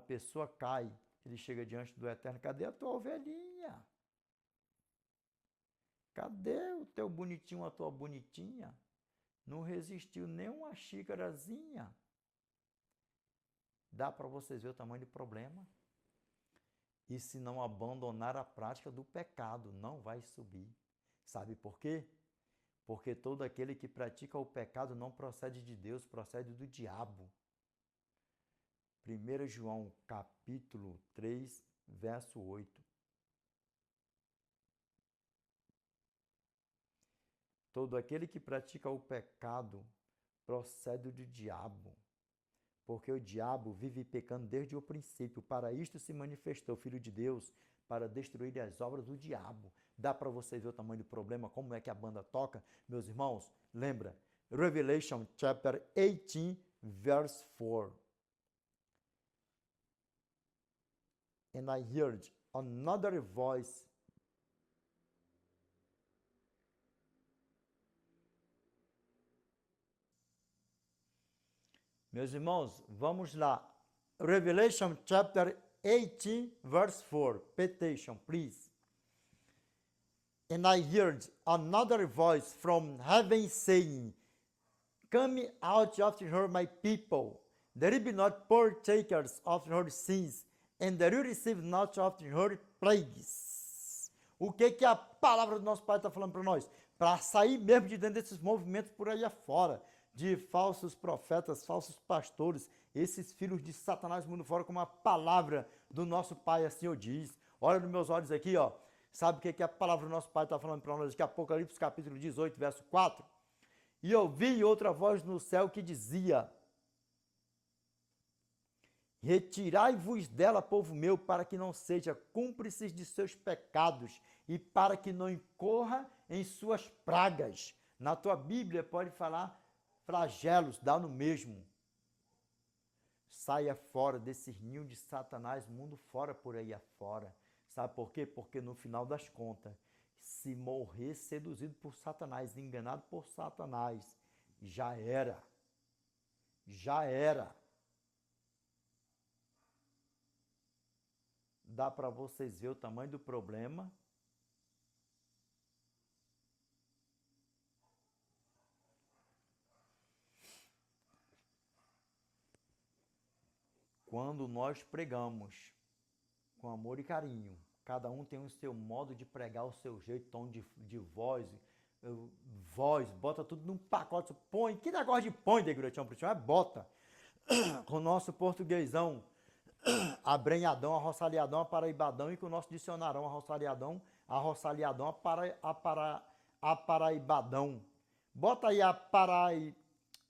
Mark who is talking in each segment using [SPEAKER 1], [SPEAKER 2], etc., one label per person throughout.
[SPEAKER 1] pessoa cai, ele chega diante do Eterno, cadê a tua ovelhinha? Cadê o teu bonitinho, a tua bonitinha? Não resistiu nem uma xícarazinha. Dá para vocês verem o tamanho do problema? E se não abandonar a prática do pecado, não vai subir. Sabe por quê? Porque todo aquele que pratica o pecado não procede de Deus, procede do diabo. 1 João capítulo 3, verso 8. Todo aquele que pratica o pecado procede do diabo, porque o diabo vive pecando desde o princípio. Para isto se manifestou o Filho de Deus, para destruir as obras do diabo. Dá para você ver o tamanho do problema, como é que a banda toca? Meus irmãos, lembra? Revelation chapter 18, verse 4. And I heard another voice Meus irmãos, vamos lá. Revelation chapter 18, verse 4. Pay attention, please. And I heard another voice from heaven saying, Come out of her, my people, that ye be not partakers of her sins, and that you receive not of her plagues. O que a palavra do nosso Pai está falando para nós? Para sair mesmo de dentro desses movimentos por aí afora, de falsos profetas, falsos pastores, esses filhos de Satanás mundo fora, como a palavra do nosso Pai assim o diz. Olha nos meus olhos aqui, ó. Sabe o que a palavra do nosso Pai está falando para nós aqui? Apocalipse capítulo 18, verso 4. E ouvi outra voz no céu que dizia, Retirai-vos dela, povo meu, para que não seja cúmplices de seus pecados e para que não incorra em suas pragas. Na tua Bíblia pode falar flagelos, dá no mesmo. Saia fora desse ninho de Satanás, mundo fora por aí afora. Sabe por quê? Porque no final das contas, se morrer seduzido por Satanás, enganado por Satanás, já era. Já era. Dá para vocês verem o tamanho do problema? Quando nós pregamos com amor e carinho, cada um tem o seu modo de pregar, o seu jeito, tom de voz, bota tudo num pacote, põe, que negócio de põe, degretão, é bota. Com o nosso portuguesão, abrenhadão, arroçalhadão, aparaibadão, e com o nosso dicionarão, arroçalhadão, aparaibadão. Bota aí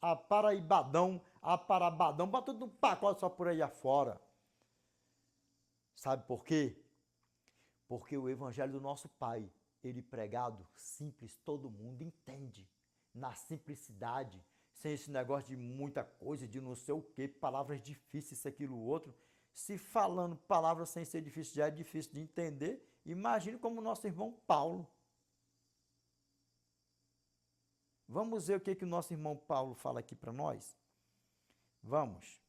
[SPEAKER 1] aparaibadão, aparabadão, bota tudo num pacote só por aí afora. Sabe por quê? Porque o evangelho do nosso Pai, ele pregado simples, todo mundo entende. Na simplicidade, sem esse negócio de muita coisa, de não sei o quê, palavras difíceis, isso, aquilo, outro. Se falando palavras sem ser difícil, já é difícil de entender, imagine como o nosso irmão Paulo. Vamos ver o que o nosso irmão Paulo fala aqui para nós? Vamos.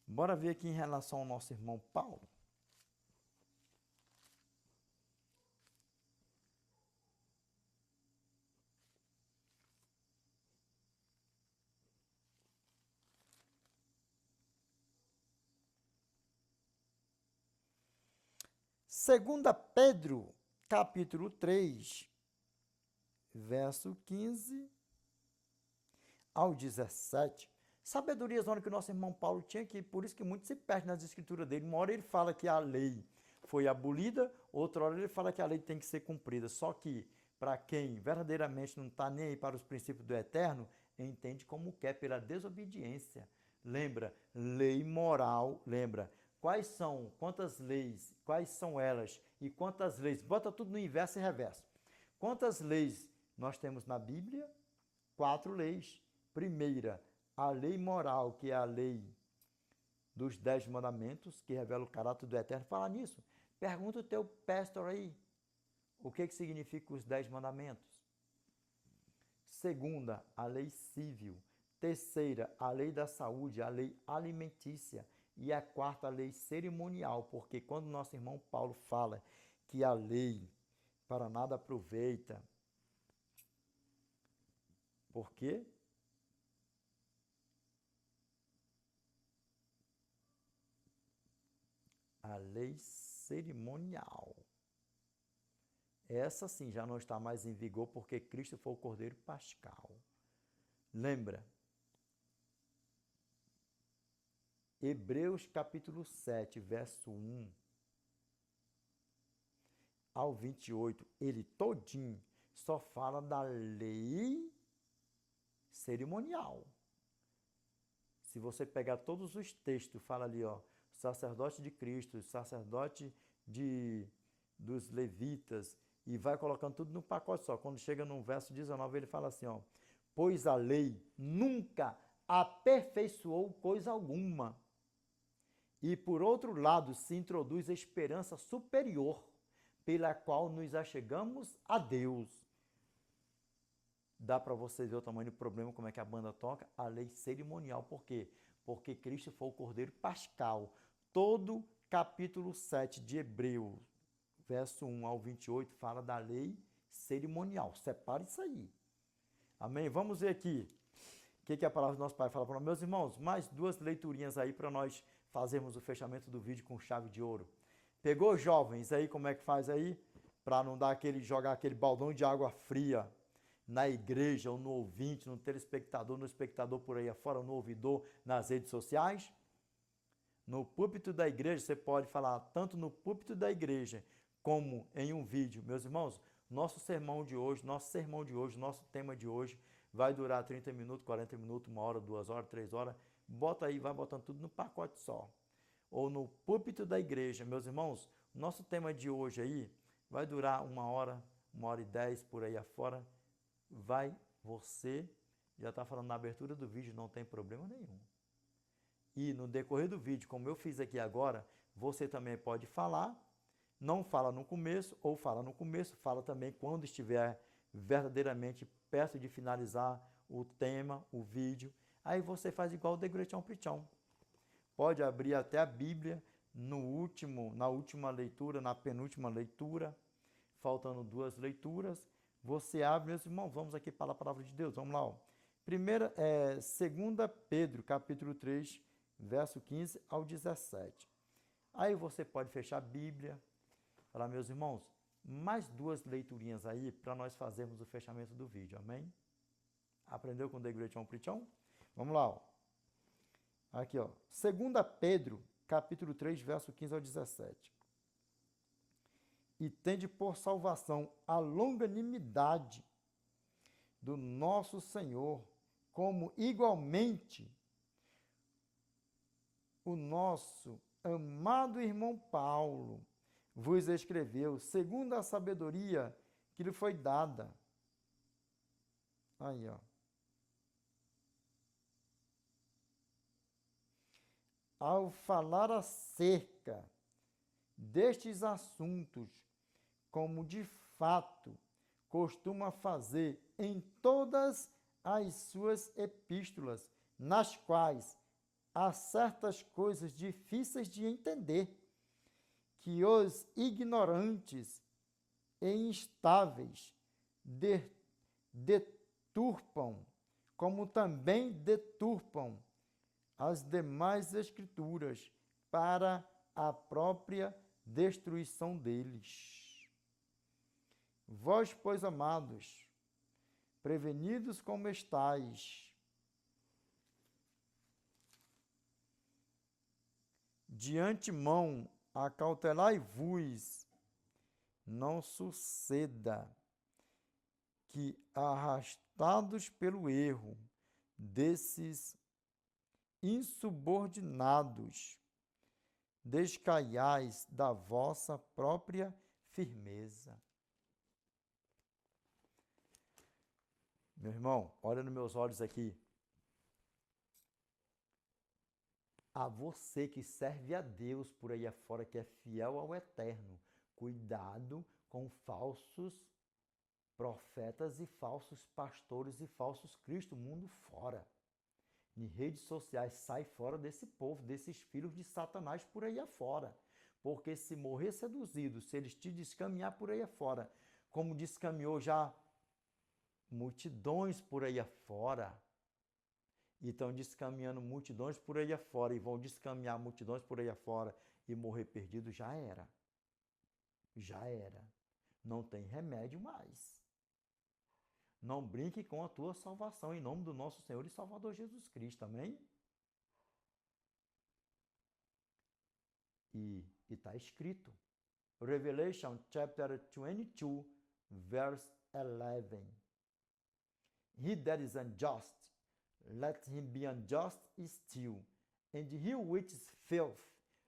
[SPEAKER 1] Bora ver aqui em relação ao nosso irmão Paulo. Segunda Pedro, capítulo 3, verso 15 ao 17. Sabedoria zona que o nosso irmão Paulo tinha, que por isso que muito se perde nas escrituras dele. Uma hora ele fala que a lei foi abolida, outra hora ele fala que a lei tem que ser cumprida. Só que para quem verdadeiramente não está nem aí para os princípios do eterno, entende como quer, pela desobediência. Lembra, lei moral, lembra, quantas leis, quais são elas e quantas leis, bota tudo no inverso e reverso. Quantas leis nós temos na Bíblia? 4 leis. Primeira, a lei moral, que é a lei dos 10 mandamentos, que revela o caráter do eterno. Fala nisso. Pergunta o teu pastor aí. O que significa os 10 mandamentos? Segunda, a lei civil. Terceira, a lei da saúde, a lei alimentícia. E a quarta, a lei cerimonial, porque quando nosso irmão Paulo fala que a lei para nada aproveita, por quê? A lei cerimonial. Essa sim já não está mais em vigor porque Cristo foi o Cordeiro Pascal. Lembra? Hebreus capítulo 7, verso 1 ao 28, ele todinho só fala da lei cerimonial. Se você pegar todos os textos, fala ali, ó, sacerdote de Cristo, sacerdote dos levitas, e vai colocando tudo no pacote só. Quando chega no verso 19, ele fala assim, ó, pois a lei nunca aperfeiçoou coisa alguma. E por outro lado, se introduz a esperança superior, pela qual nos achegamos a Deus. Dá para você ver o tamanho do problema, como é que a banda toca? A lei cerimonial. Por quê? Porque Cristo foi o Cordeiro Pascal. Todo capítulo 7 de Hebreus, verso 1 ao 28, fala da lei cerimonial. Separe isso aí. Amém? Vamos ver aqui o que a palavra do nosso Pai fala para nós. Meus irmãos, mais 2 leiturinhas aí para nós fazermos o fechamento do vídeo com chave de ouro. Pegou, jovens, aí como é que faz aí? Para não dar jogar aquele baldão de água fria na igreja, ou no ouvinte, no telespectador, no espectador por aí afora, no ouvidor, nas redes sociais. No púlpito da igreja, você pode falar tanto no púlpito da igreja, como em um vídeo. Meus irmãos, nosso sermão de hoje, nosso tema de hoje, vai durar 30 minutos, 40 minutos, 1 hora, 2 horas, 3 horas. Bota aí, vai botando tudo no pacote só. Ou no púlpito da igreja. Meus irmãos, nosso tema de hoje aí vai durar 1 hora, 1 hora e 10 por aí afora. Você já está falando na abertura do vídeo, não tem problema nenhum. E no decorrer do vídeo, como eu fiz aqui agora, você também pode falar, não fala no começo, ou fala no começo, fala também quando estiver verdadeiramente perto de finalizar o tema, o vídeo. Aí você faz igual o Degrechão Prichão. Pode abrir até a Bíblia na última leitura, na penúltima leitura, faltando 2 leituras. Você abre, meus irmãos, vamos aqui para a palavra de Deus, vamos lá. Ó. 2 Pedro, capítulo 3, verso 15 ao 17. Aí você pode fechar a Bíblia, falar, meus irmãos, mais 2 leiturinhas aí para nós fazermos o fechamento do vídeo, amém? Aprendeu com o Degrechão Prichão? Vamos lá, ó. Aqui, ó. 2 Pedro, capítulo 3, verso 15 ao 17. E tende por salvação a longanimidade do nosso Senhor, como igualmente o nosso amado irmão Paulo vos escreveu, segundo a sabedoria que lhe foi dada. Aí, ó. Ao falar acerca destes assuntos, como de fato costuma fazer em todas as suas epístolas, nas quais há certas coisas difíceis de entender, que os ignorantes e instáveis deturpam, como também deturpam as demais escrituras para a própria destruição deles. Vós, pois, amados, prevenidos como estáis, de antemão acautelai-vos, não suceda que, arrastados pelo erro desses insubordinados, descaiais da vossa própria firmeza. Meu irmão, olha nos meus olhos aqui. A você que serve a Deus por aí afora, que é fiel ao eterno, cuidado com falsos profetas e falsos pastores e falsos cristos, mundo fora. Em redes sociais, sai fora desse povo, desses filhos de Satanás por aí afora. Porque se morrer seduzido, se eles te descaminhar por aí afora, como descaminhou já multidões por aí afora, e estão descaminhando multidões por aí afora, e vão descaminhar multidões por aí afora, e morrer perdido, já era. Já era. Não tem remédio mais. Não brinque com a tua salvação, em nome do nosso Senhor e Salvador Jesus Cristo, amém? E está escrito, Revelation chapter 22, verse 11. He that is unjust, let him be unjust still. And he which is filth,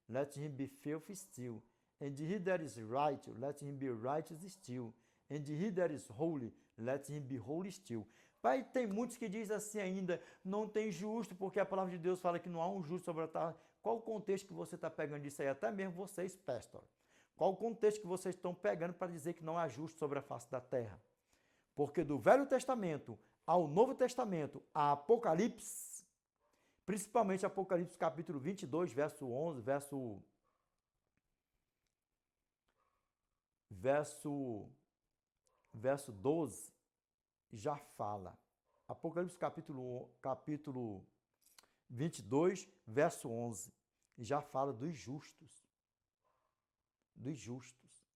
[SPEAKER 1] let him be filthy still. And he that is right, let him be righteous still. And he that is holy, let him be holy still. Pai, tem muitos que dizem assim ainda, não tem justo, porque a palavra de Deus fala que não há um justo sobre a terra. Qual o contexto que você está pegando disso aí? Até mesmo vocês, pastor. Qual o contexto que vocês estão pegando para dizer que não há justo sobre a face da terra? Porque do Velho Testamento ao Novo Testamento, a Apocalipse, principalmente Apocalipse capítulo 22, verso 11, verso 12, já fala. Apocalipse capítulo 22, verso 11, já fala dos justos. Dos justos.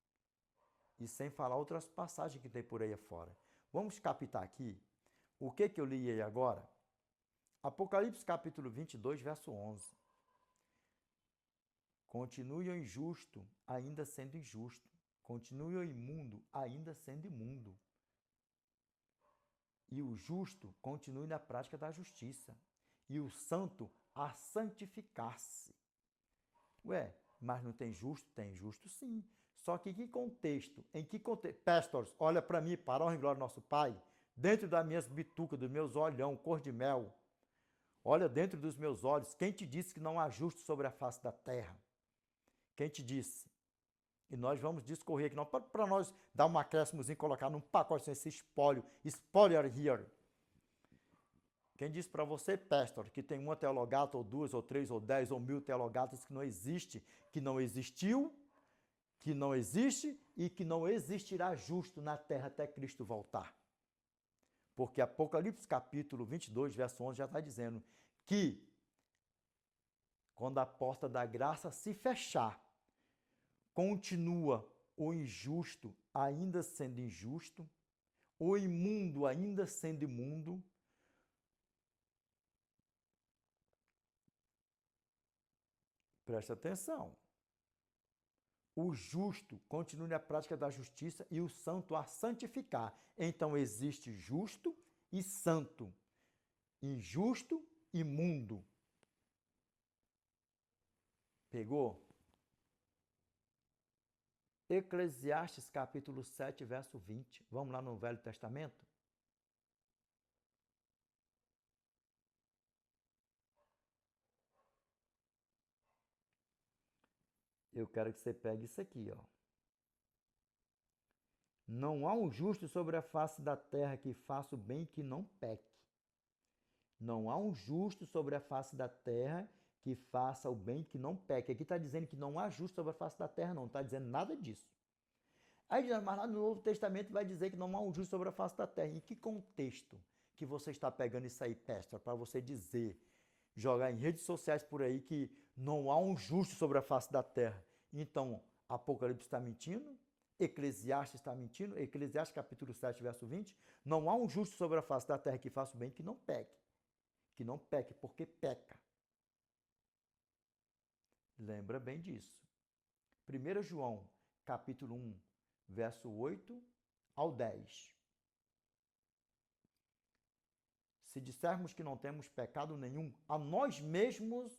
[SPEAKER 1] E sem falar outras passagens que tem por aí afora. Vamos captar aqui o que eu li aí agora. Apocalipse capítulo 22, verso 11. Continue o injusto, ainda sendo injusto. Continue o imundo, ainda sendo imundo. E o justo continue na prática da justiça. E o santo a santificar-se. Ué, mas não tem justo? Tem justo sim. Só que em que contexto? Pastors, olha para mim, para a honra e glória do nosso Pai, dentro das minhas bitucas, dos meus olhão, cor de mel, olha dentro dos meus olhos, quem te disse que não há justo sobre a face da terra? Quem te disse? E nós vamos discorrer aqui, não para nós dar um acréscimozinho, colocar num pacote esse espólio, spoiler here. Quem disse para você, pastor, que tem uma teologata, ou duas, ou três, ou 10, ou 1000 teologatas que não existe, que não existiu, que não existe e que não existirá justo na terra até Cristo voltar? Porque Apocalipse capítulo 22, verso 11 já está dizendo que quando a porta da graça se fechar, continua o injusto ainda sendo injusto, o imundo ainda sendo imundo, preste atenção. O justo continue na prática da justiça e o santo a santificar. Então existe justo e santo, injusto e imundo. Pegou? Eclesiastes capítulo 7, verso 20. Vamos lá no Velho Testamento? Eu quero que você pegue isso aqui, ó. Não há um justo sobre a face da terra que faça o bem e que não peque. Não há um justo sobre a face da terra que faça o bem e que não peque. Aqui está dizendo que não há justo sobre a face da terra, não está dizendo nada disso. Aí, mas lá no Novo Testamento vai dizer que não há um justo sobre a face da terra. Em que contexto que você está pegando isso aí, pastor, para você dizer, jogar em redes sociais por aí que não há um justo sobre a face da terra? Então, Apocalipse está mentindo? Eclesiastes está mentindo? Eclesiastes capítulo 7, verso 20. Não há um justo sobre a face da terra que faça o bem, que não peque. Que não peque, porque peca. Lembra bem disso. 1 João, capítulo 1, verso 8 ao 10. Se dissermos que não temos pecado nenhum, a nós mesmos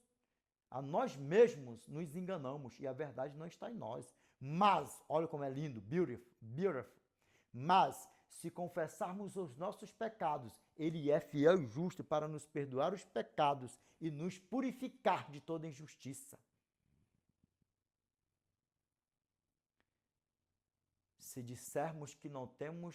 [SPEAKER 1] nos enganamos e a verdade não está em nós. Mas, olha como é lindo, beautiful. Mas, se confessarmos os nossos pecados, Ele é fiel e justo para nos perdoar os pecados e nos purificar de toda injustiça. Se dissermos que não temos